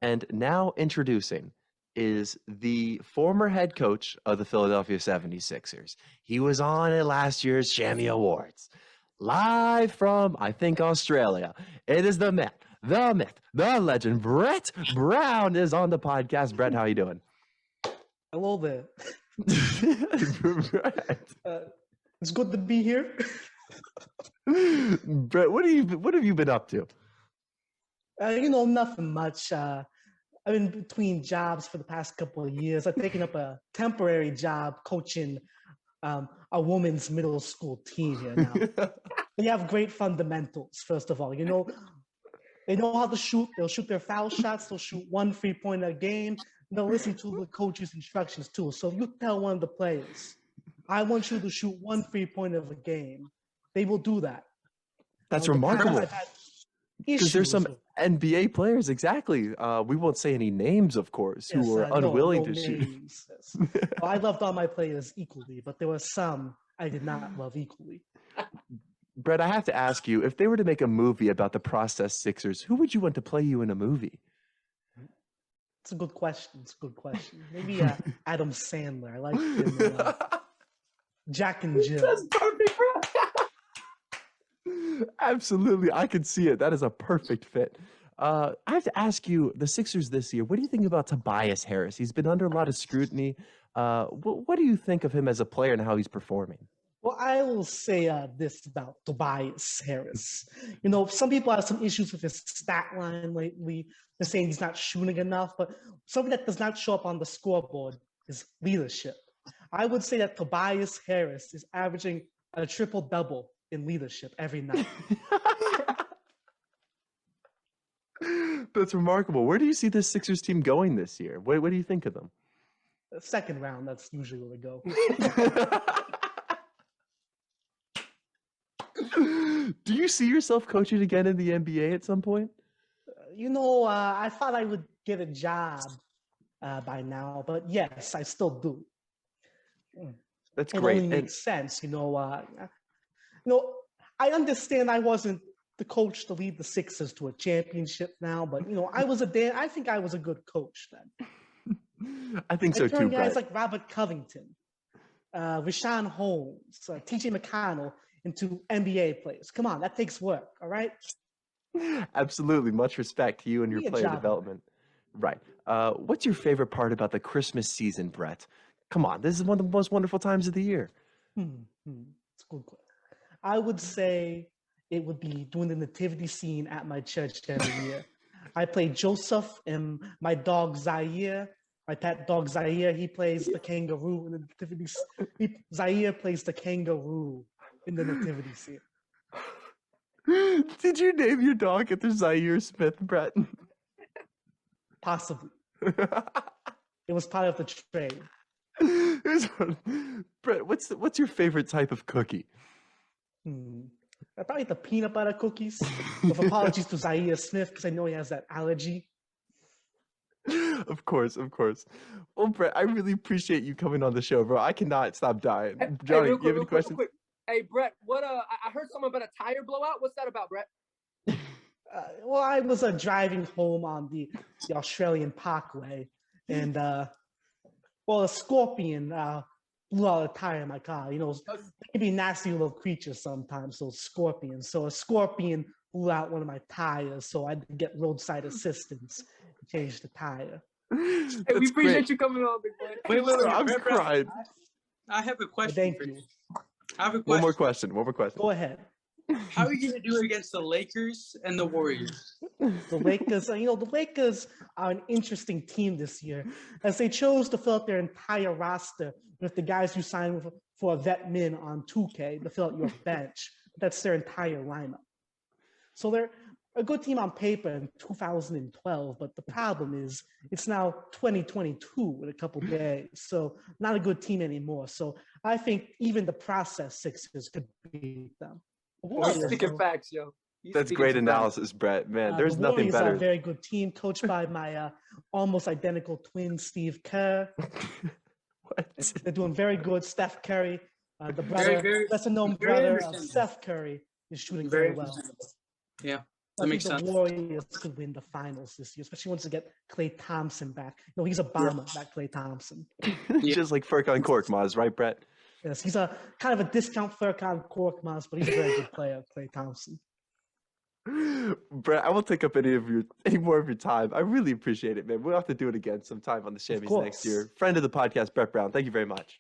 And now introducing is the former head coach of the Philadelphia 76ers. He was on at last year's SHAMMY Awards. Live from, I think, Australia. It is the myth, the legend. Brett Brown is on the podcast. Brett, how you doing? Hello there. Brett. It's good to be here. Brett, what have you been up to? Nothing much. I've been between jobs for the past couple of years. I've taken up a temporary job coaching a women's middle school team here now. They have great fundamentals, first of all. They know how to shoot. They'll shoot their foul shots. They'll shoot 1 3-pointer a game. They'll listen to the coach's instructions too. So if you tell one of the players, I want you to shoot 1 3-pointer of a game, they will do that. That's remarkable. Because there's some NBA players, exactly. We won't say any names, of course, who were unwilling to shoot. Yes. Well, I loved all my players equally, but there were some I did not love equally. Brett, I have to ask you, if they were to make a movie about the process Sixers, who would you want to play you in a movie? It's a good question. Maybe Adam Sandler. I like him. Jack and Jill. That's perfect, bro. Absolutely. I could see it. That is a perfect fit. I have to ask you, the Sixers this year, what do you think about Tobias Harris? He's been under a lot of scrutiny. What do you think of him as a player and how he's performing? Well, I will say this about Tobias Harris. Some people have some issues with his stat line lately. They're saying he's not shooting enough, but something that does not show up on the scoreboard is leadership. I would say that Tobias Harris is averaging a triple-double in leadership every night. That's remarkable. Where do you see this Sixers team going this year? What do you think of them? The second round, that's usually where we go. Do you see yourself coaching again in the NBA at some point? I thought I would get a job by now, but yes, I still do. That's great. It only makes sense, I understand I wasn't the coach to lead the Sixers to a championship now, but I think I was a good coach then. I think so too. Turned guys like Robert Covington, Rashawn Holmes, T.J. McConnell into NBA players. Come on, that takes work, all right? Absolutely. Much respect to you and your player development. Right. What's your favorite part about the Christmas season, Brett? Come on, this is one of the most wonderful times of the year. It's a good question. I would say it would be doing the nativity scene at my church every year. I play Joseph and my dog Zaire, my pet dog Zaire. He plays the kangaroo in the nativity. Zaire plays the kangaroo in the nativity scene. Did you name your dog after Zaire Smith, Brett? Possibly. It was part of the trade. Brett, what's your favorite type of cookie? Probably the peanut butter cookies. With apologies to Zaire Smith because I know he has that allergy. Of course. Well, Brett, I really appreciate you coming on the show, bro. I cannot stop dying. Johnny, you have any questions? Hey, Brett, I heard something about a tire blowout. What's that about, Brett? Well, I was driving home on the Australian Parkway, and a scorpion blew out a tire in my car. They can be nasty little creatures sometimes, those scorpions. So a scorpion blew out one of my tires, so I had to get roadside assistance to change the tire. Hey, we appreciate you coming on, big boy. Wait, I'm crying. I have a question. Thank you. I have a question. One more question. Go ahead. How are you going to do it against the Lakers and the Warriors? The Lakers, the Lakers are an interesting team this year, as they chose to fill out their entire roster with the guys who signed for a vet min on 2K to fill out your bench. That's their entire lineup. So they're a good team on paper in 2012, but the problem is it's now 2022 in a couple days, so not a good team anymore. So I think even the process Sixers could beat them. Speaking facts, yo. That's great analysis, Brett. Man, there's nothing better. Are a very good team, coached by my almost identical twin, Steve Kerr. What? They're doing very good. Steph Curry, the brother, lesser known brother of Steph Curry, is shooting very well. Yeah. I That think makes the sense. Warriors could win the finals this year, especially once they get Klay Thompson back. No, he's a bomber, that Klay Thompson. Just like Furkan Korkmaz, right, Brett? Yes, he's a kind of a discount Furkan Korkmaz, but he's a very good player, Klay Thompson. Brett, I won't take up any more of your time. I really appreciate it, man. We'll have to do it again sometime on the SHAMMYS next course. year. Friend of the podcast, Brett Brown. Thank you very much.